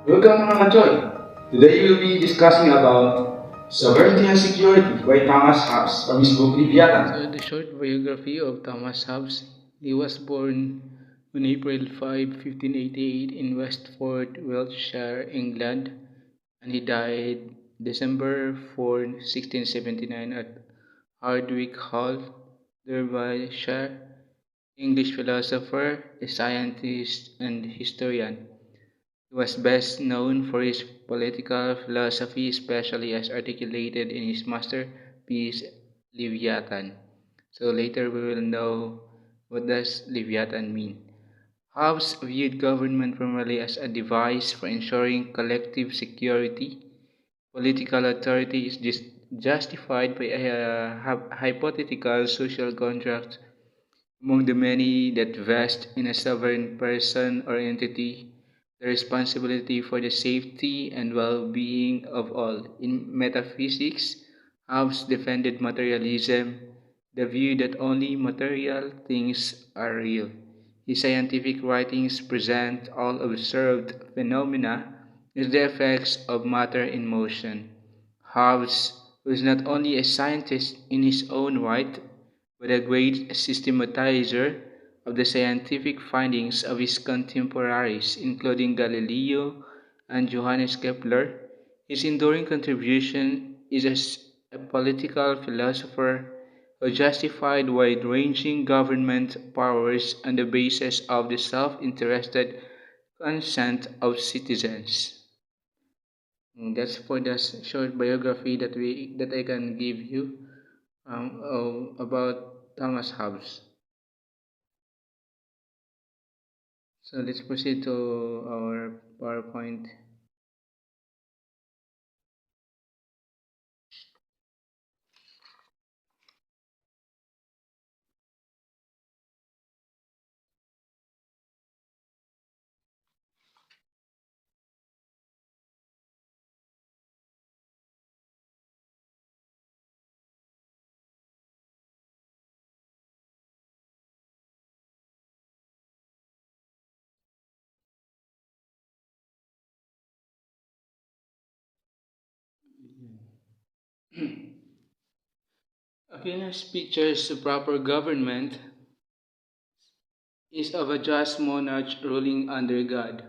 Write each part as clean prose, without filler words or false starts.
Welcome mga Joy. Today we'll be discussing about Sovereignty and Security by Thomas Hobbes from his book So, Leviathan. the short biography of Thomas Hobbes. He was born on April 5, 1588, in Westford, Wiltshire, England, and he died December 4, 1679, at Hardwick Hall, Derbyshire. English philosopher, a scientist, and historian. He was best known for his political philosophy, especially as articulated in his masterpiece Leviathan. So later we will know what does Leviathan mean. Hobbes viewed government primarily as a device for ensuring collective security. Political authority is justified by a hypothetical social contract among the many that vest in a sovereign person or entity the responsibility for the safety and well-being of all. In metaphysics, Hobbes defended materialism, the view that only material things are real. His scientific writings present all observed phenomena as the effects of matter in motion. Hobbes was not only a scientist in his own right, but a great systematizer of the scientific findings of his contemporaries, including Galileo and Johannes Kepler. His enduring contribution is as a political philosopher who justified wide-ranging government powers on the basis of the self-interested consent of citizens. That's for the short biography that I can give you about Thomas Hobbes. So let's proceed to our PowerPoint. Aquinas pictures proper government is of a just monarch ruling under God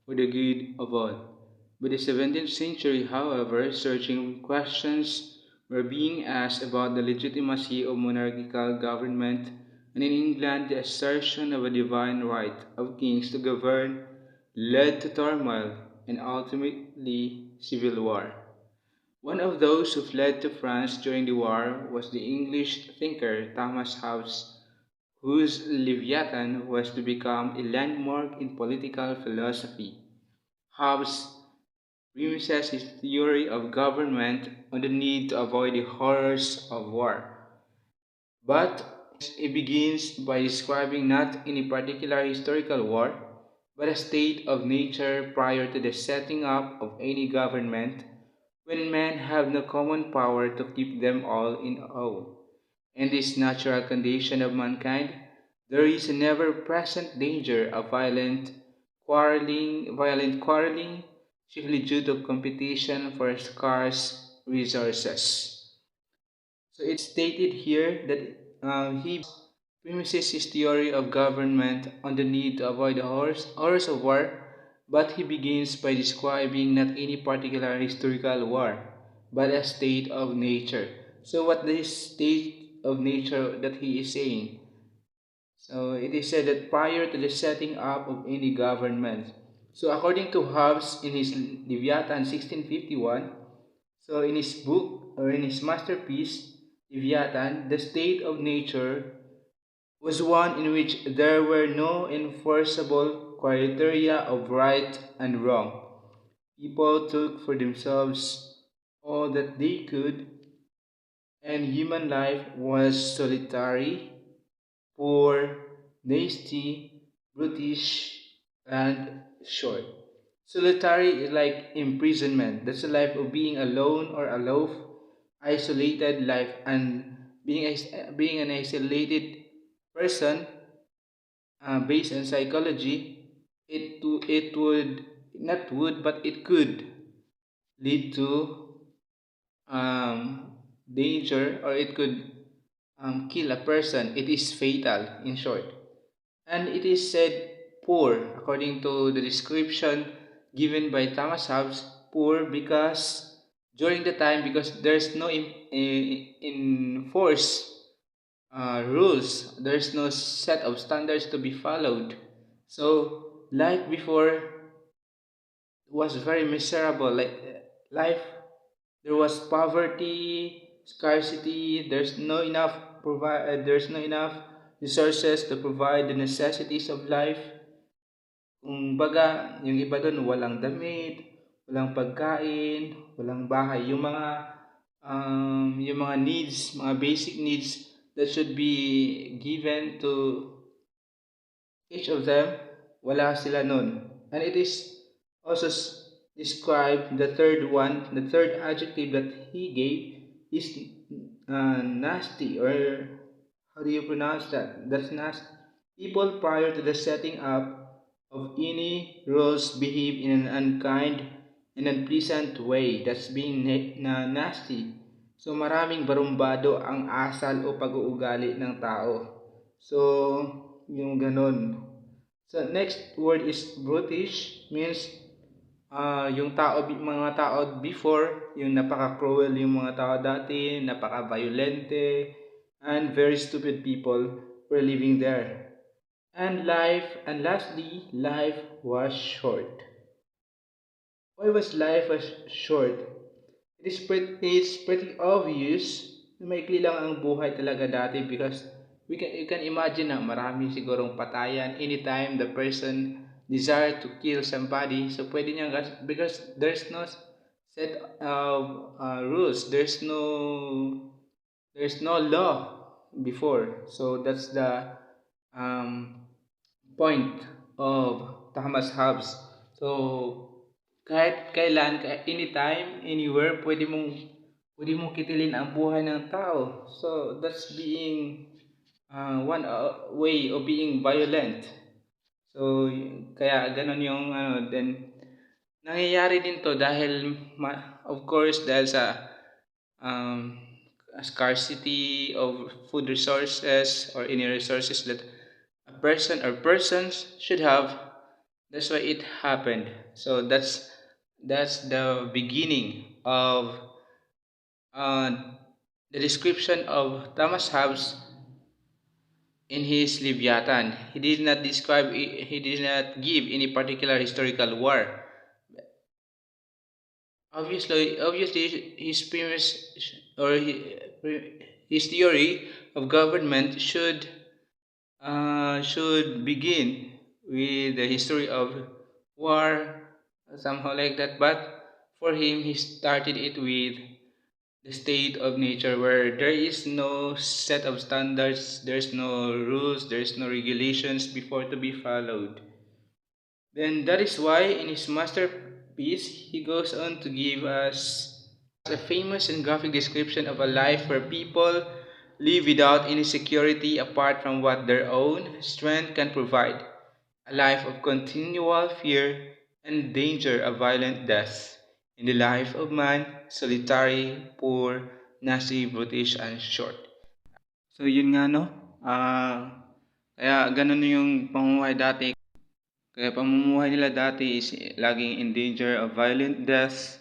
for the good of all. By the 17th century, however, searching questions were being asked about the legitimacy of monarchical government, and in England, the assertion of a divine right of kings to govern led to turmoil and ultimately civil war. One of those who fled to France during the war was the English thinker Thomas Hobbes, whose Leviathan was to become a landmark in political philosophy. Hobbes premises his theory of government on the need to avoid the horrors of war. But he begins by describing not any particular historical war, but a state of nature prior to the setting up of any government, when men have no common power to keep them all in awe. In this natural condition of mankind, there is a never-present danger of violent quarreling, chiefly due to competition for scarce resources. So it's stated here that he premises his theory of government on the need to avoid the horrors of war, but he begins by describing not any particular historical war, but a state of nature. So what this state of nature that he is saying? So it is said that prior to the setting up of any government. So according to Hobbes in his Leviathan 1651, so in his book or in his masterpiece, Leviathan, the state of nature was one in which there were no enforceable criteria of right and wrong. People took for themselves all that they could, and human life was solitary, poor, nasty, brutish, and short. Solitary is like imprisonment. That's a life of being alone or aloof, isolated life, and being an isolated person based on psychology, it would not would, but it could lead to um, danger, or it could kill a person. It is fatal, in short. And it is said poor, according to the description given by Thomas Hobbes, poor because during the time, because there's no enforced rules, there's no set of standards to be followed. So life before was very miserable. Like life, there was poverty, scarcity. There's no enough resources to provide the necessities of life. Kung baga, yung iba doon walang damit, walang pagkain, walang bahay. Yung mga needs, mga basic needs that should be given to each of them, wala sila nun. And it is also described, the third adjective that he gave is nasty, or how do you pronounce that? That's nasty. People prior to the setting up of any rules behave in an unkind and unpleasant way. That's being nasty. So maraming barumbado ang asal o pag-uugali ng tao. So, yung ganun. So, next word is brutish, means yung mga tao before, yung napaka-cruel yung mga tao dati, napaka-violente, and very stupid people were living there. And lastly, life was short. Why was life was short? It's pretty obvious na maikli lang ang buhay talaga dati, because you can imagine na marami sigurong patayan anytime the person desire to kill somebody. So pwede niya, because there's no set of rules, there's no law before. So that's the um, point of Thomas Hobbes. So kahit kailan, anytime, anywhere, pwede mong kitilin ang buhay ng tao. So that's being one way of being violent. So kaya ganun yung then nangyayari din to dahil of course dahil sa um, scarcity of food resources or any resources that a person or persons should have. That's why it happened. So that's the beginning of uh, the description of Thomas Hobbes in his Leviathan. He did not give any particular historical war. Obviously, his premise or his theory of government should begin with the history of war, somehow like that. But for him, he started it with the state of nature, where there is no set of standards, there's no rules, there's no regulations before to be followed. Then that is why in his masterpiece, he goes on to give us a famous and graphic description of a life where people live without any security apart from what their own strength can provide. A life of continual fear and danger of violent death. In the life of man, solitary, poor, nasty, brutish, and short. So yun nga no, kaya ganun yung pamumuhay dati. Kaya pamumuhay nila dati is laging in danger of violent death.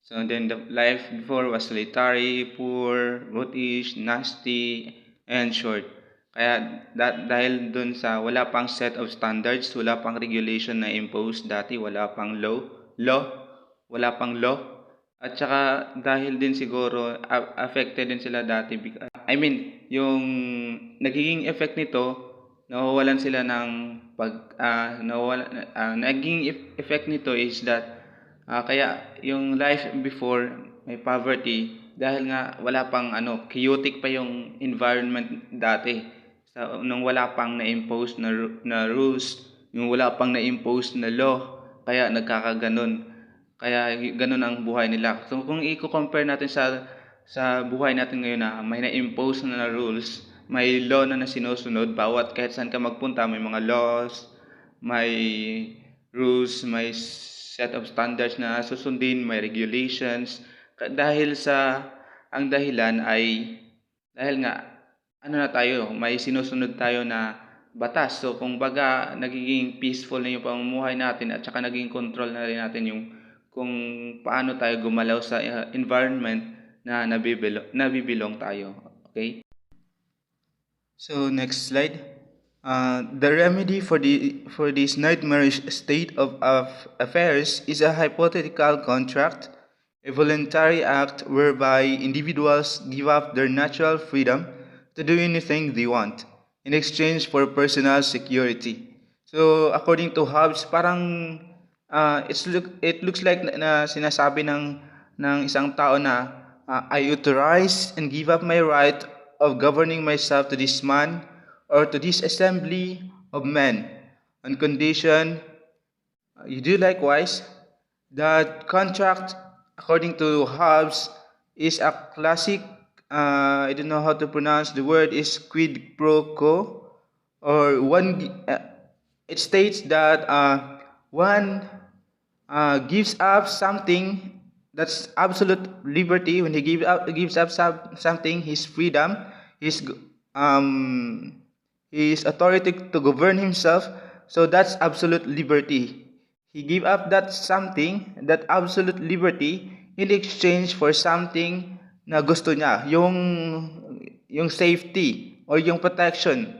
So then the life before was solitary, poor, brutish, nasty, and short. Kaya dahil dun sa wala pang set of standards, wala pang regulation na imposed dati, wala pang law, wala pang law. At saka dahil din siguro affected din sila dati. I mean, yung nagiging effect nito, nawawalan sila ng naging effect nito is that kaya yung life before may poverty dahil nga wala pang chaotic pa yung environment dati. So, nung wala pang na-impose na rules, yung wala pang na-impose na law, kaya nagkakaganon. Kaya ganun ang buhay nila. So kung i-compare natin sa buhay natin ngayon na may na-impose na rules, may law na sinusunod, bawat kahit saan ka magpunta may mga laws, may rules, may set of standards na susundin, may regulations. Dahil sa ang dahilan ay dahil nga ano na tayo, may sinusunod tayo na batas. So kung baga nagiging peaceful na yung pamumuhay natin at saka naging control na rin natin yung kung paano tayo gumalaw sa environment na nabibilong tayo. Okay? So next slide. The remedy for this nightmarish state of affairs is a hypothetical contract, a voluntary act whereby individuals give up their natural freedom to do anything they want in exchange for personal security. So according to Hobbes, parang it looks like na sinasabi ng isang tao na I authorize and give up my right of governing myself to this man or to this assembly of men on condition you do likewise. That contract, according to Hobbes, is a classic, I don't know how to pronounce the word, is quid pro quo, or it states that one gives up something that's absolute liberty. When he gives up something, his freedom, his authority to govern himself. So that's absolute liberty. He gave up that something, that absolute liberty, in exchange for something na gusto niya, yung safety or yung protection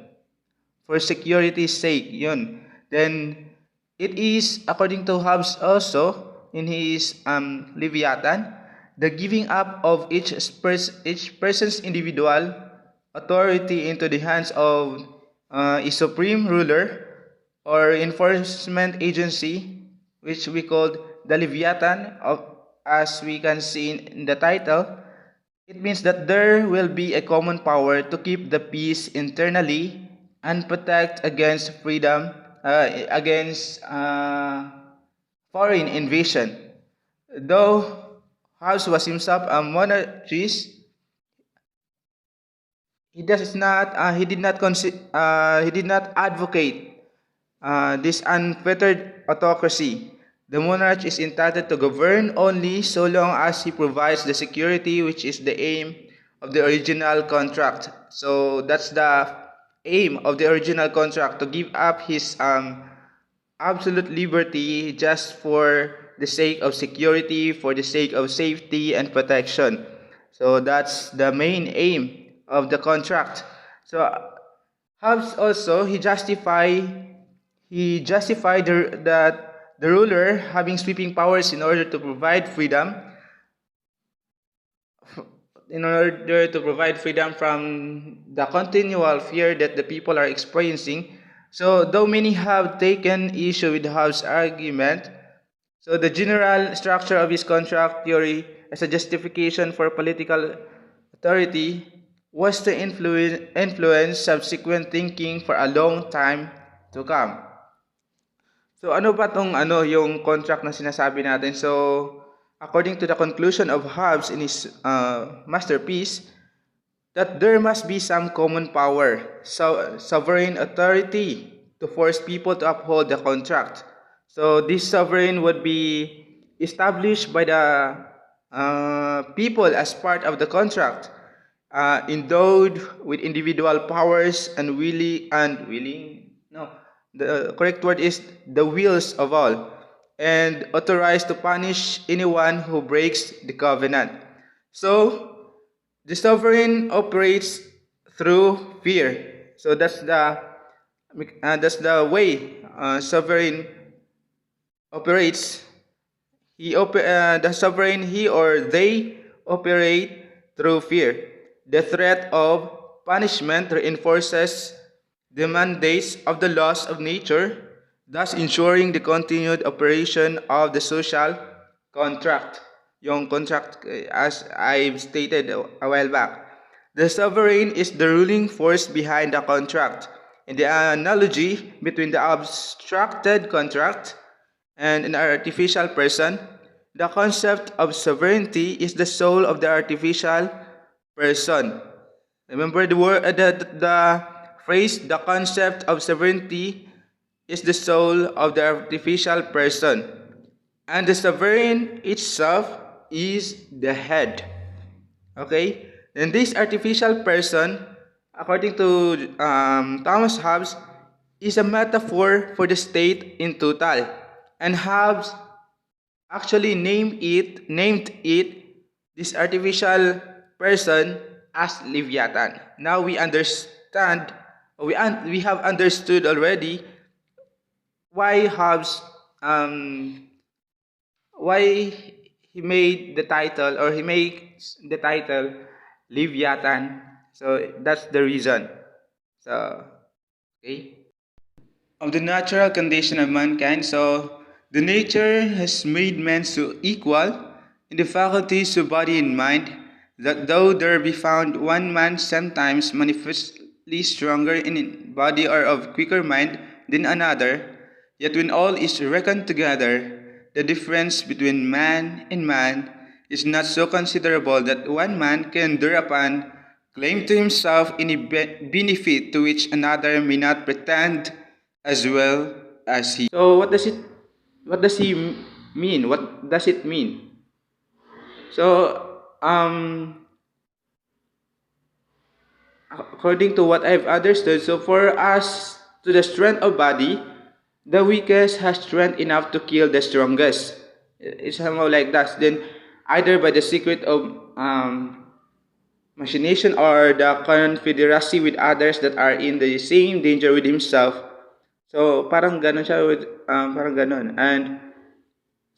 for security's sake, yun. Then it is, according to Hobbes also, in his Leviathan, the giving up of each person's individual authority into the hands of a supreme ruler or enforcement agency, which we call the Leviathan, as we can see in the title. It means that there will be a common power to keep the peace internally and protect against against foreign invasion. Though Hobbes was himself a monarchist, he did not advocate this unfettered autocracy. The monarch is entitled to govern only so long as he provides the security, which is the aim of the original contract. So that's the aim of the original contract, to give up his absolute liberty just for the sake of security, for the sake of safety and protection. So that's the main aim of the contract. So Hobbes also, he justified that the ruler having sweeping powers in order to provide freedom, from the continual fear that the people are experiencing. So though many have taken issue with Hobbes' argument, so the general structure of his contract theory as a justification for political authority was to influence subsequent thinking for a long time to come. So ano ba tong yung contract na sinasabi natin? So according to the conclusion of Hobbes in his masterpiece, that there must be some common power, sovereign authority, to force people to uphold the contract. So this sovereign would be established by the people as part of the contract, endowed with individual powers and the correct word is the wills of all, and authorized to punish anyone who breaks the covenant. So the sovereign operates through fear. So that's the way sovereign operates. The sovereign, he or they, operate through fear. The threat of punishment reinforces the mandates of the laws of nature, thus ensuring the continued operation of the social contract. Yung contract, as I stated a while back. The sovereign is the ruling force behind the contract. In the analogy between the abstracted contract and an artificial person, the concept of sovereignty is the soul of the artificial person. Remember the word, the phrase, the concept of sovereignty is the soul of the artificial person. and the sovereign itself is the head. Okay? And this artificial person, according to Thomas Hobbes, is a metaphor for the state in total. And Hobbes actually named it this artificial person as Leviathan. Now we understand, we have understood already why Hobbes why he made the title, or he makes the title Leviathan. So that's the reason. So okay. Of the natural condition of mankind, so the nature has made men so equal in the faculties of body and mind that though there be found one man sometimes manifestly stronger in body or of quicker mind than another, yet when all is reckoned together, the difference between man and man is not so considerable that one man can thereupon claim to himself any benefit to which another may not pretend as well as he. So what does he mean? What does it mean? So according to what I've understood, so for us to the strength of body, the weakest has strength enough to kill the strongest. It's somehow like that. Then either by the secret of machination or the confederacy with others that are in the same danger with himself. So parang ganon siya with parang ganon. And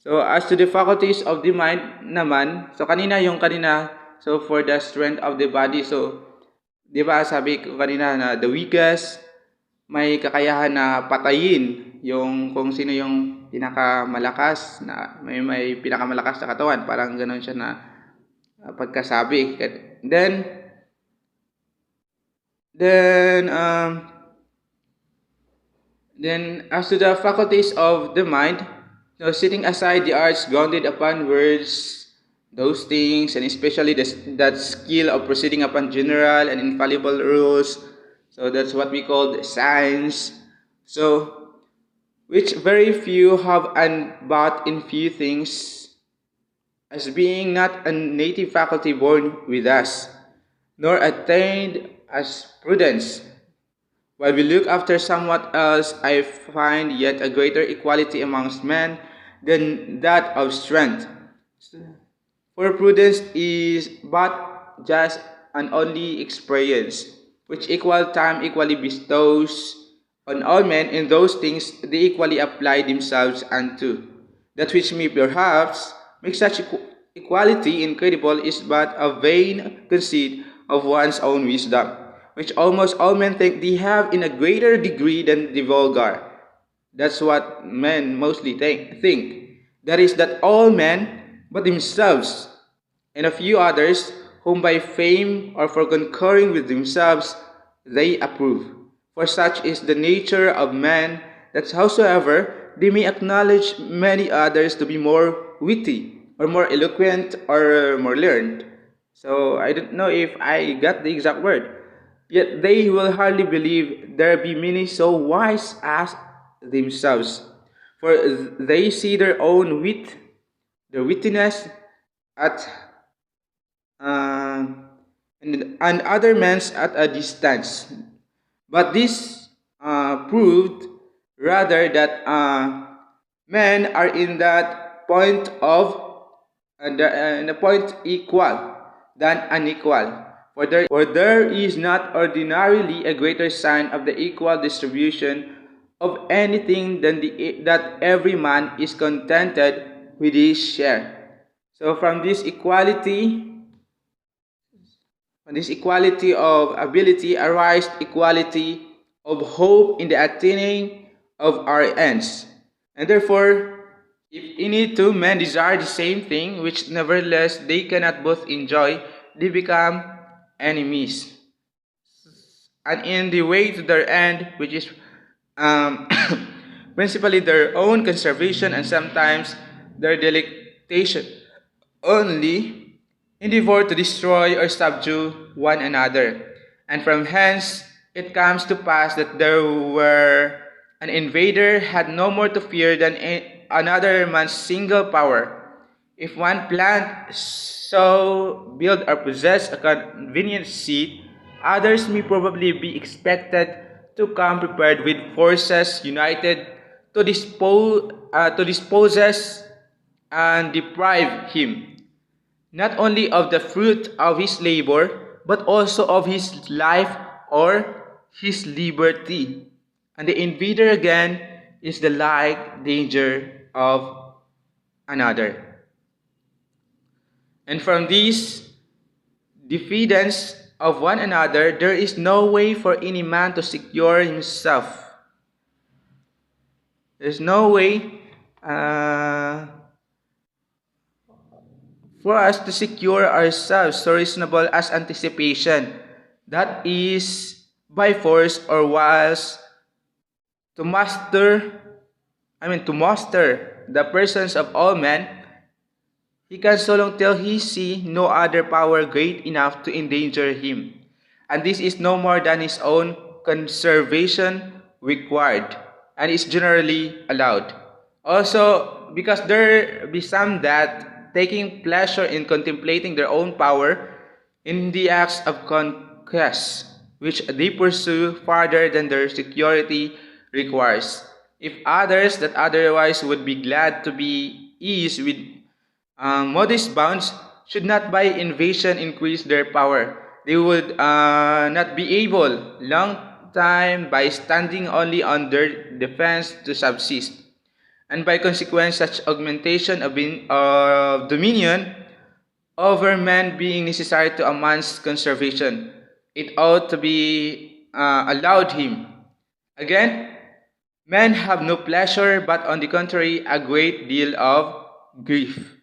so as to the faculties of the mind naman, so kanina, so for the strength of the body, so di ba sabi ko kanina na the weakest may kakayahan na patayin yung kung sino yung pinakamalakas na may pinakamalakas na katawan, parang ganon siya na pagkasabi. Then as to the faculties of the mind, so setting aside the arts grounded upon words, those things, and especially that skill of proceeding upon general and infallible rules, so that's what we call the science. So, which very few have, and but in few things, as being not a native faculty born with us, nor attained as prudence. While we look after somewhat else, I find yet a greater equality amongst men than that of strength. For prudence is but just an only experience, which equal time equally bestows on all men in those things they equally apply themselves unto. That which may perhaps make such equality incredible is but a vain conceit of one's own wisdom, which almost all men think they have in a greater degree than the vulgar. That's what men mostly think. That is, that all men but themselves and a few others, whom by fame or for concurring with themselves they approve. For such is the nature of man, that howsoever they may acknowledge many others to be more witty, or more eloquent, or more learned. So I don't know if I got the exact word. Yet they will hardly believe there be many so wise as themselves. For they see their own wit, their wittiness, at and other men's at a distance. But this proved rather that men are in that point in a point equal than unequal. For there is not ordinarily a greater sign of the equal distribution of anything than that every man is contented with his share. So from this equality of ability arise equality of hope in the attaining of our ends. And therefore, if any two men desire the same thing, which nevertheless they cannot both enjoy, they become enemies. And in the way to their end, which is principally their own conservation and sometimes their delectation only, endeavor to destroy or subdue one another. And from hence it comes to pass that there were an invader had no more to fear than another man's single power. If one plant so build or possess a convenient seat, others may probably be expected to come prepared with forces united to disposes and deprive him not only of the fruit of his labor, but also of his life or his liberty. And the invader again is the like danger of another. And from this defeatance of one another, there is no way for any man to secure himself. There's no way uh, for us to secure ourselves so reasonable as anticipation. That is by force or whilst to to master the persons of all men, he can so long till he see no other power great enough to endanger him. And this is no more than his own conservation required, and is generally allowed. Also, because there be some that taking pleasure in contemplating their own power in the acts of conquest, which they pursue farther than their security requires. If others that otherwise would be glad to be eased with modest bounds should not by invasion increase their power. They would not be able long time by standing only on their defense to subsist. And by consequence, such augmentation of dominion over man being necessary to a man's conservation, it ought to be allowed him. Again, men have no pleasure, but on the contrary, a great deal of grief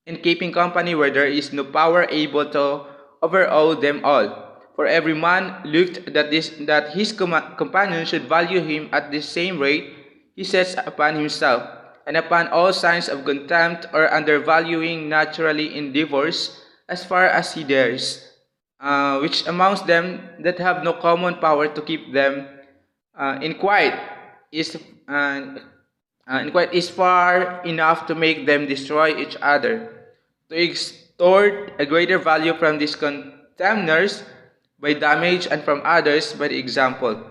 in keeping company where there is no power able to overawe them all. For every man looked that his companion should value him at the same rate he sets upon himself, and upon all signs of contempt or undervaluing naturally endeavors as far as he dares, which amongst them that have no common power to keep them in quiet is is far enough to make them destroy each other, to extort a greater value from these contemners by damage and from others by the example.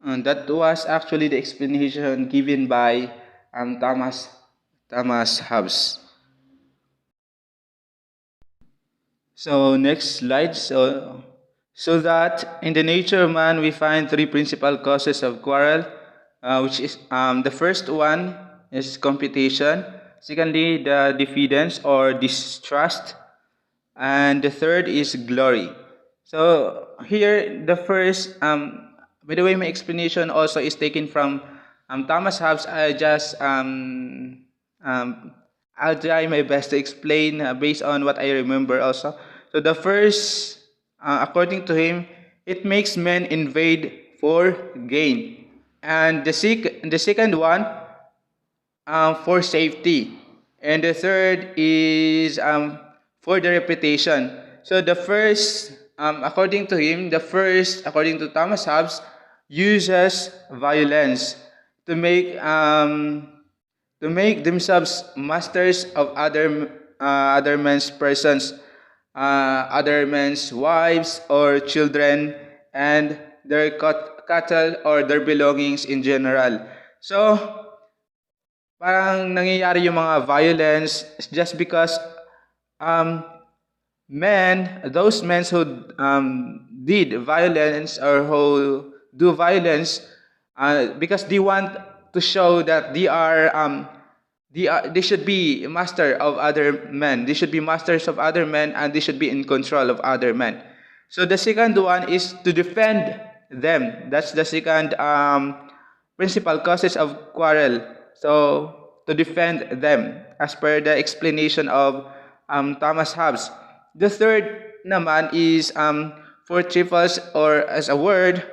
And that was actually the explanation given by Thomas Hobbes. So next slide. So that in the nature of man we find three principal causes of quarrel, which is the first one is computation. Secondly, the diffidence or distrust, and the third is glory. So here, the first, by the way, my explanation also is taken from Thomas Hobbes. I'll try my best to explain based on what I remember also. So the first, according to him, it makes men invade for gain, and the second one for safety, and the third is for the reputation. So the first, according to him, the first, according to Thomas Hobbes, uses violence to make themselves masters of other men's persons, other men's wives or children, and their cattle or their belongings in general. So parang nangyayari yung mga violence just because those men who did violence or who do violence, because they want to show that they should be master of other men. They should be masters of other men, and they should be in control of other men. So the second one is to defend them. That's the second principal causes of quarrel. So to defend them, as per the explanation of Thomas Hobbes. The third naman is for trifles, or as a word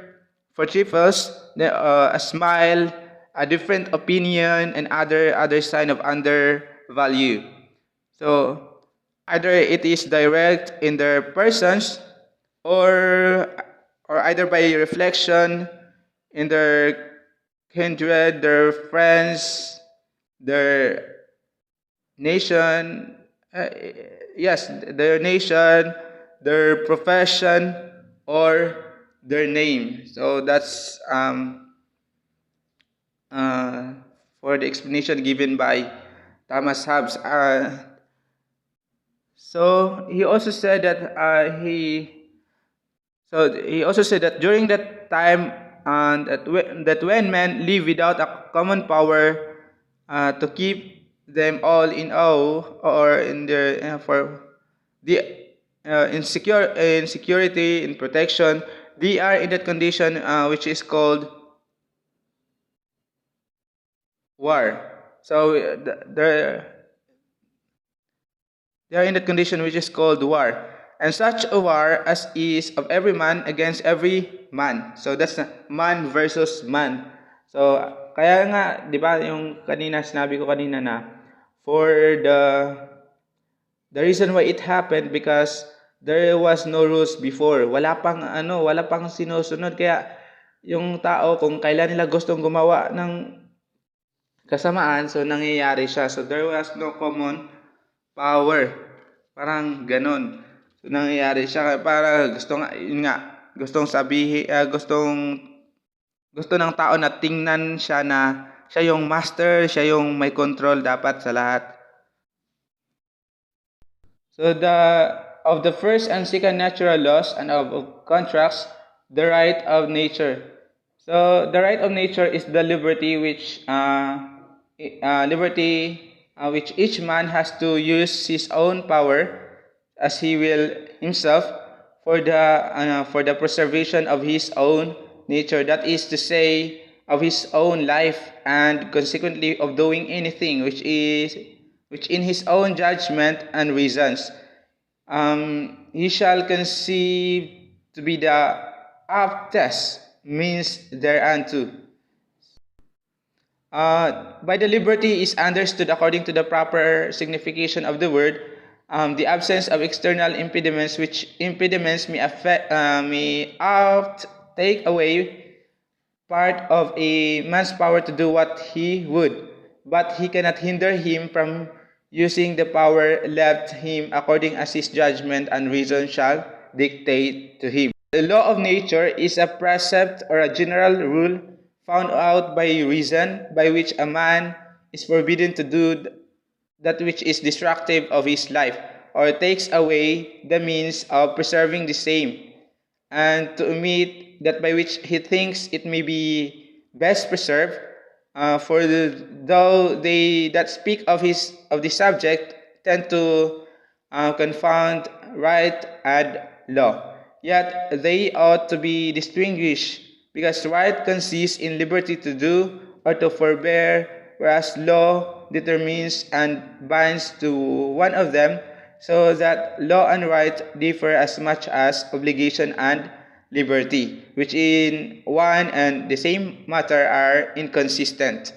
for trifles, a smile, a different opinion, and other sign of undervalue. So either it is direct in their persons, or either by reflection in their kindred, their friends, their nation, their nation, their profession, or their name. So that's uh, for the explanation given by Thomas Hobbes. So he also said that he also said that during that time, that when men live without a common power to keep them all in awe, or in their for the in security, in protection, they are in that condition which is called war. So they are in that condition which is called war. And such a war as is of every man against every man. So that's man versus man. So kaya nga, 'di ba, yung kanina sinabi ko kanina na for the reason why it happened because there was no rules before. Wala pang sinusunod, kaya yung tao kung kailan nila gustong gumawa ng kasamaan, so nangyayari siya. So there was no common power. Parang ganon. So nangyayari siya para gustong sabihin, gusto ng tao na tingnan siya na siya yung master, siya yung may control dapat sa lahat. So of the first and second natural laws and of contracts, the right of nature. So the right of nature is the liberty which each man has to use his own power as he will himself for the preservation of his own nature. That is to say, of his own life, and consequently of doing anything which in his own judgment and reasons he shall conceive to be the aptest means thereunto. By the liberty is understood, according to the proper signification of the word, the absence of external impediments, which impediments may take away part of a man's power to do what he would, but he cannot hinder him from using the power left him according as his judgment and reason shall dictate to him. The law of nature is a precept or a general rule found out by reason, by which a man is forbidden to do that which is destructive of his life, or takes away the means of preserving the same, and to omit that by which he thinks it may be best preserved. Though they that speak of the subject tend to confound right and law, yet they ought to be distinguished, because right consists in liberty to do or to forbear, whereas law determines and binds to one of them, so that law and right differ as much as obligation and liberty, which in one and the same matter are inconsistent.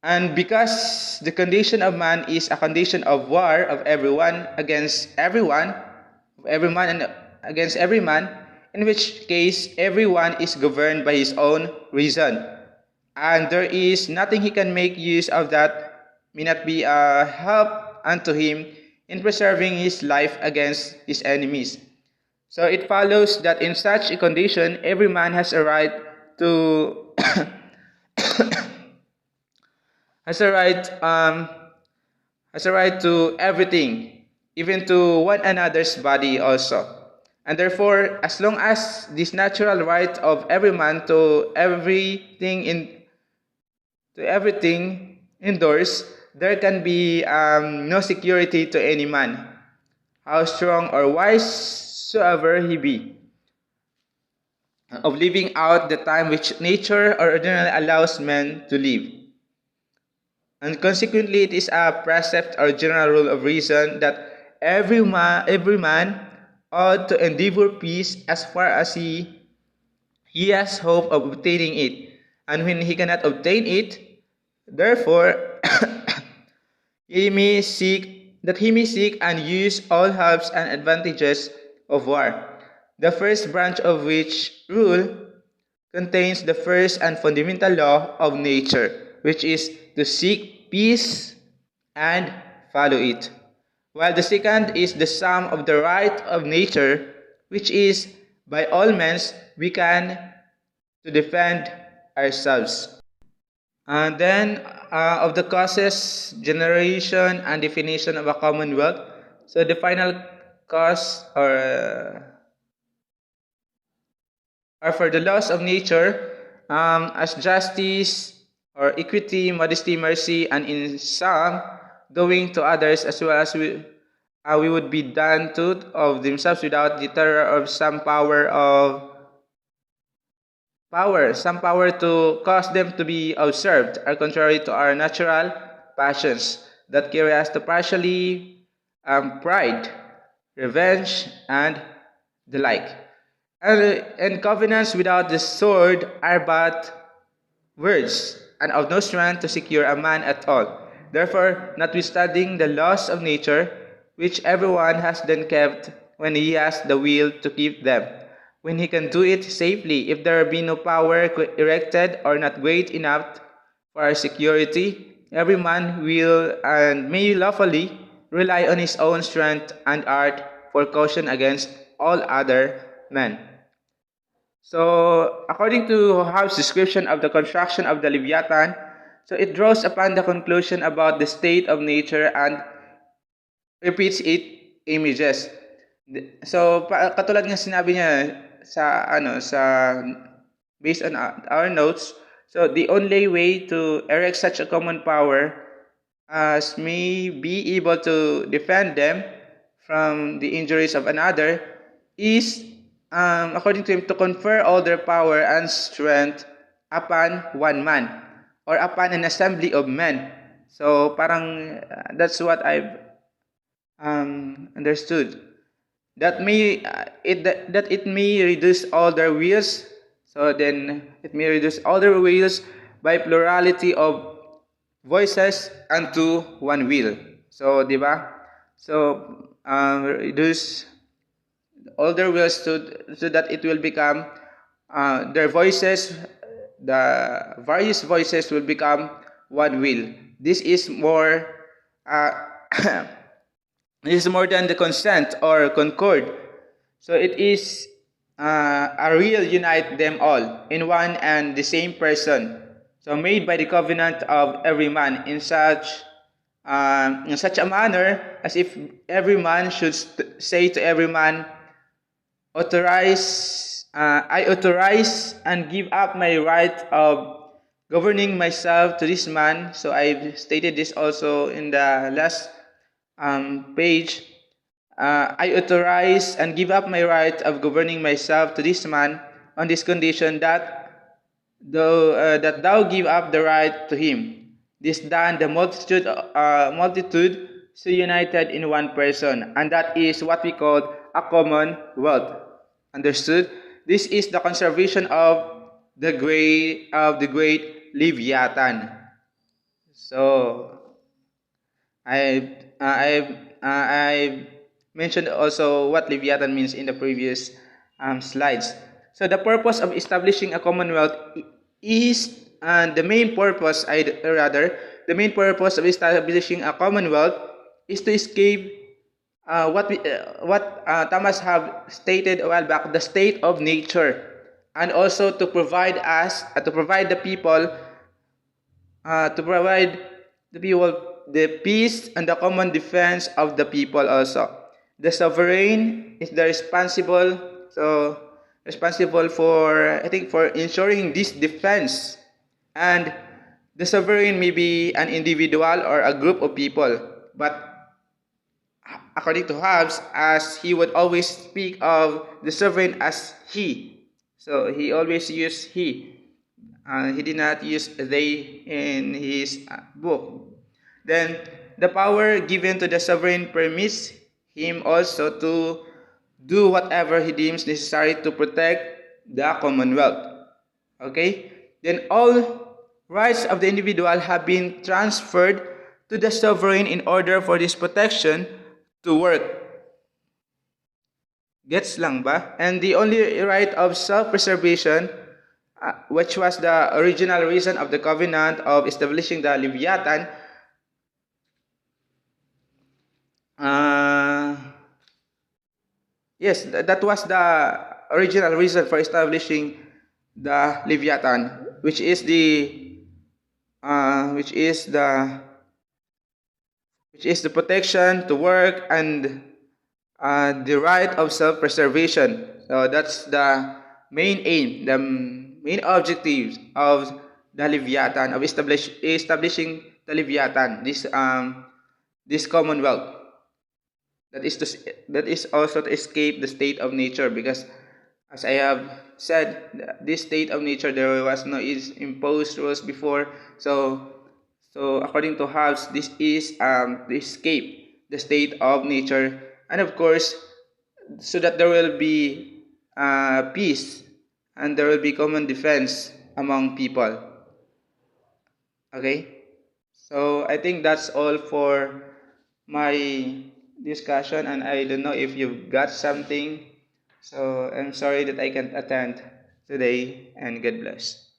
And because the condition of man is a condition of war of everyone against everyone, of every man and against every man, in which case everyone is governed by his own reason, and there is nothing he can make use of that may not be a help unto him in preserving his life against his enemies. So it follows that in such a condition, every man has a right to has a right to everything, even to one another's body also. And therefore, as long as this natural right of every man to everything endures, there can be no security to any man, how strong or wise soever he be, of living out the time which nature ordinarily allows men to live. And consequently, it is a precept or general rule of reason that every man ought to endeavor peace as far as he has hope of obtaining it. And when he cannot obtain it, therefore he may seek and use all helps and advantages of war, the first branch of which rule contains the first and fundamental law of nature, which is to seek peace, and follow it. While the second is the sum of the right of nature, which is by all means we can to defend ourselves. And then of the causes, generation, and definition of a commonwealth. So the final cause are for the laws of nature, as justice or equity, modesty, mercy, and in some doing to others as well as we would be done to of themselves without the terror of some power to cause them to be observed are contrary to our natural passions that carry us to partially pride, revenge, and the like. And covenants without the sword are but words, and of no strength to secure a man at all. Therefore, notwithstanding the laws of nature, which everyone has then kept when he has the will to keep them, when he can do it safely, if there be no power erected or not great enough for our security, every man will and may lawfully rely on his own strength and art for caution against all other men. So, according to Hobbes' description of the construction of the Leviathan, so it draws upon the conclusion about the state of nature and repeats its images. So, katulad nga sinabi niya sa based on our notes, so the only way to erect such a common power as may be able to defend them from the injuries of another is, according to him, to confer all their power and strength upon one man or upon an assembly of men. So parang that's what I've understood. That it may reduce all their wills. So then it may reduce all their wills by plurality of voices unto one will. So, di ba? So, reduce all their wills so that it will become their voices, the various voices will become one will. This is more this is more than the consent or concord. So it is a real unite them all in one and the same person. So made by the covenant of every man in such a manner as if every man should say to every man, I authorize and give up my right of governing myself to this man. So I've stated this also in the last page. I authorize and give up my right of governing myself to this man on this condition that thou give up the right to him. This done, the multitude so united in one person, and that is what we call a commonwealth. Understood? This is the conservation of the great Leviathan. So I mentioned also what Leviathan means in the previous slides. So the purpose of establishing a commonwealth is, the main purpose of establishing a commonwealth is to escape what Thomas have stated a while back, the state of nature, and also to provide the people the peace and the common defense of the people also. The sovereign is the responsible for ensuring this defense, and the sovereign may be an individual or a group of people, but according to Hobbes, as he would always speak of the sovereign as he, so he always used he. He did not use they in his book. Then the power given to the sovereign permits him also to do whatever he deems necessary to protect the commonwealth. Okay? Then all rights of the individual have been transferred to the sovereign in order for this protection to work. Gets lang ba? And the only right of self-preservation, which was the original reason of the covenant of establishing the Leviathan, Yes, that was the original reason for establishing the Leviathan, which is uh, which is the which is the protection to work and the right of self-preservation. So that's the main aim, the main objective of the Leviathan, of establishing the Leviathan, this Commonwealth. That is also to escape the state of nature, because as I have said, this state of nature, there was no is imposed rules before. So according to Hobbes, this is to escape the state of nature, and of course, so that there will be peace and there will be common defense among people. Okay, so I think that's all for my discussion, and I don't know if you've got something. So I'm sorry that I can't attend today, and God bless.